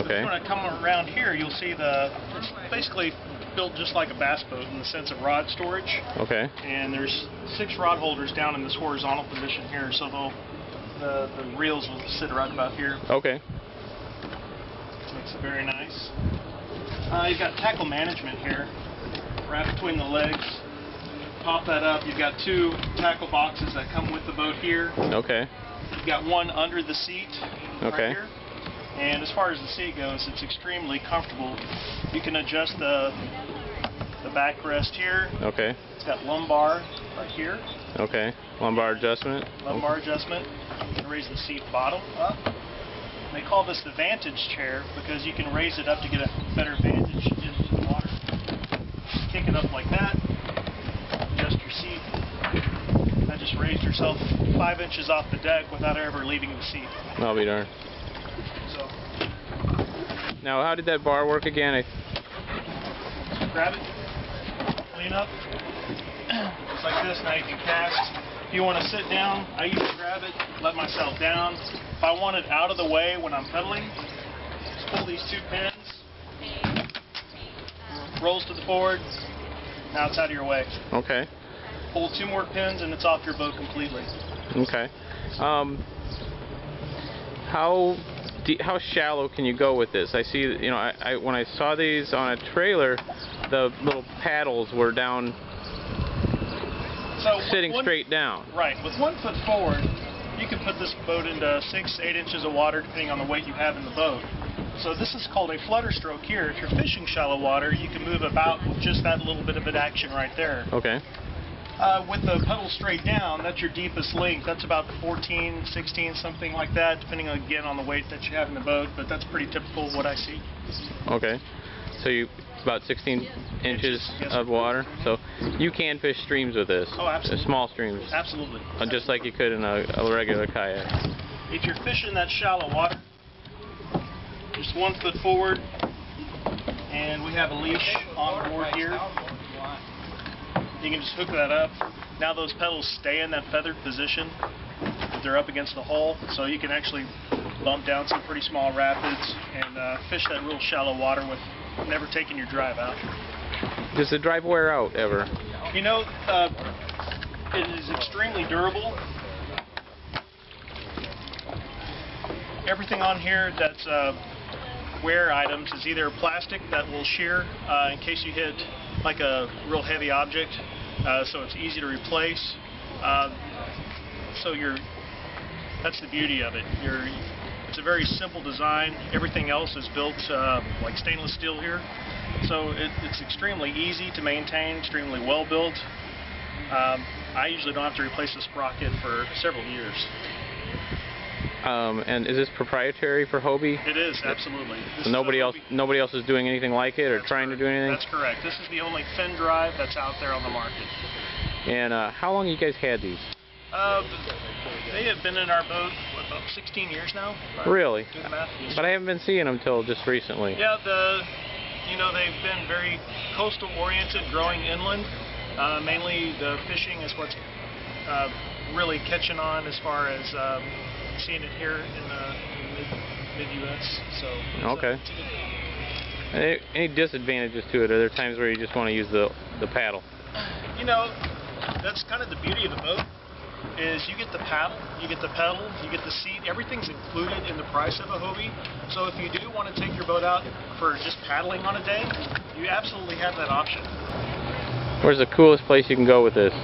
Okay. When I come around here, you'll see it's basically built just like a bass boat in the sense of rod storage. Okay. And there's 6 rod holders down in this horizontal position here, so the reels will sit right about here. Okay. Makes it very nice. You've got tackle management here, right between the legs. Pop that up. You've got 2 tackle boxes that come with the boat here. Okay. You've got one under the seat. Okay. Right here. And as far as the seat goes, it's extremely comfortable. You can adjust the backrest here. Okay. It's got lumbar right here. Okay. Lumbar adjustment. Lumbar adjustment. You can raise the seat bottom up. They call this the vantage chair because you can raise it up to get a better vantage into the water. Kick it up like that. Adjust your seat. I just raised yourself 5 inches off the deck without ever leaving the seat. I'll be darned. So. Now, how did that bar work again? Grab it. Clean up. Just like this. Now you can cast. If you want to sit down, I usually grab it, let myself down. If I want it out of the way when I'm pedaling, just pull these 2 pins. Rolls to the forward. Now it's out of your way. Okay. Pull 2 more pins and it's off your boat completely. Okay. How shallow can you go with this? I see, you know, when I saw these on a trailer, the little paddles were down, sitting straight down. Right. With 1 foot forward, you can put this boat into 6-8 inches of water depending on the weight you have in the boat. So this is called a flutter stroke here. If you're fishing shallow water, you can move about with just that little bit of an action right there. Okay. With the pedal straight down, that's your deepest length. That's about 14, 16, something like that, depending again on the weight that you have in the boat, but that's pretty typical of what I see. Okay. So about 16 inches of water. So you can fish streams with this. Oh, absolutely. Small streams. Absolutely. Just like you could in a regular kayak. If you're fishing that shallow water, just 1 foot forward, and we have a leash on board here. You can just hook that up. Now those pedals stay in that feathered position. They're up against the hull, so you can actually bump down some pretty small rapids and fish that real shallow water with never taking your drive out. Does the drive wear out ever? You know, it is extremely durable. Everything on here that's wear items is either plastic that will shear in case you hit like a real heavy object, so it's easy to replace. That's the beauty of it. It's a very simple design. Everything else is built like stainless steel here, so it's extremely easy to maintain, extremely well built. I usually don't have to replace the sprocket for several years. And is this proprietary for Hobie? It is, absolutely. So nobody else is doing anything like it or trying to do anything? That's correct. This is the only fin drive that's out there on the market. And how long have you guys had these? They have been in our boat, about 16 years now. Really? Do the math. But I haven't been seeing them until just recently. Yeah, they've been very coastal oriented, growing inland. Mainly the fishing is what's really catching on as far as seeing it here in the mid-US. So okay. Any disadvantages to it? Are there times where you just want to use the paddle? You know, that's kind of the beauty of the boat. Is you get the paddle, you get the pedal, you get the seat. Everything's included in the price of a Hobie. So if you do want to take your boat out for just paddling on a day, you absolutely have that option. Where's the coolest place you can go with this?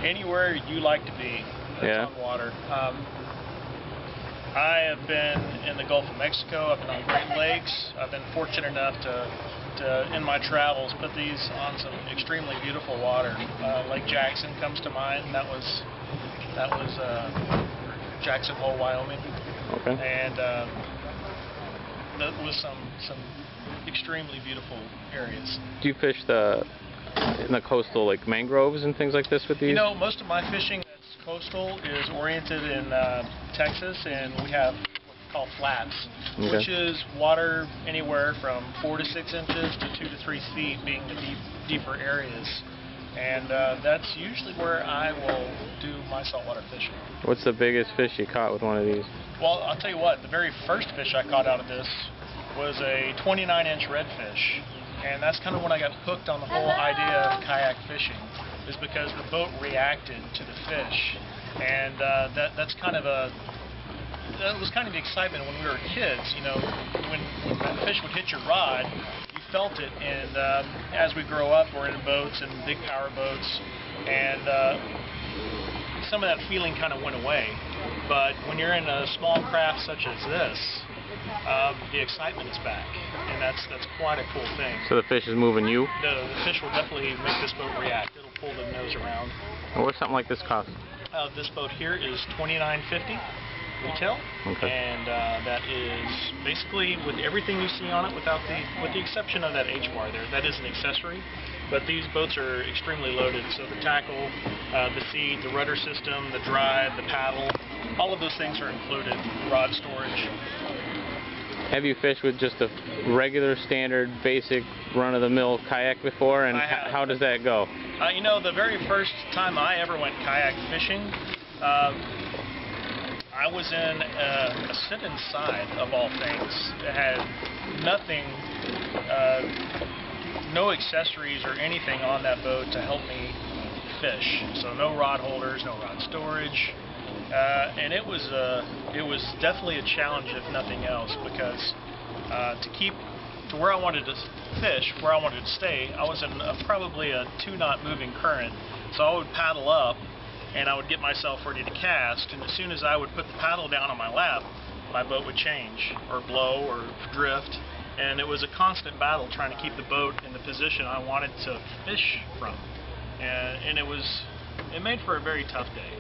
Anywhere you like to be. That's on water. I have been in the Gulf of Mexico. I've been on the Great Lakes. I've been fortunate enough to in my travels, put these on some extremely beautiful water. Lake Jackson comes to mind. That was Jackson Hole, Wyoming. Okay. And that was some extremely beautiful areas. Do you fish in the coastal, like mangroves and things like this with these? You know, most of my fishing that's coastal is oriented in Texas, and we have what we call flats, which is water anywhere from 4 to 6 inches to 2 to 3 feet, being the deeper areas. And that's usually where I will do my saltwater fishing. What's the biggest fish you caught with one of these? Well, I'll tell you what, the very first fish I caught out of this was a 29-inch redfish, and that's kind of when I got hooked on the whole idea of kayak fishing, is because the boat reacted to the fish, and that was kind of the excitement when we were kids. You know, when that fish would hit your rod, you felt it, and as we grow up, we're in boats and big power boats, and some of that feeling kind of went away. But when you're in a small craft such as this, the excitement is back, and that's quite a cool thing. So the fish is moving you? The fish will definitely make this boat react. It'll pull the nose around. And what's something like this cost? This boat here is $29.50 retail, okay. And that is basically with everything you see on it, with the exception of that H-bar there. That is an accessory, but these boats are extremely loaded. So the tackle, the seat, the rudder system, the drive, the paddle, all of those things are included. Rod storage. Have you fished with just a regular, standard, basic, run-of-the-mill kayak before, and how does that go? You know, the very first time I ever went kayak fishing, I was in a sit-inside, of all things. It had nothing, no accessories or anything on that boat to help me fish. So no rod holders, no rod storage. And it was definitely a challenge, if nothing else, because to keep to where I wanted to fish, where I wanted to stay, I was in probably a 2-knot moving current. So I would paddle up, and I would get myself ready to cast, and as soon as I would put the paddle down on my lap, my boat would change, or blow, or drift, and it was a constant battle trying to keep the boat in the position I wanted to fish from, and it made for a very tough day.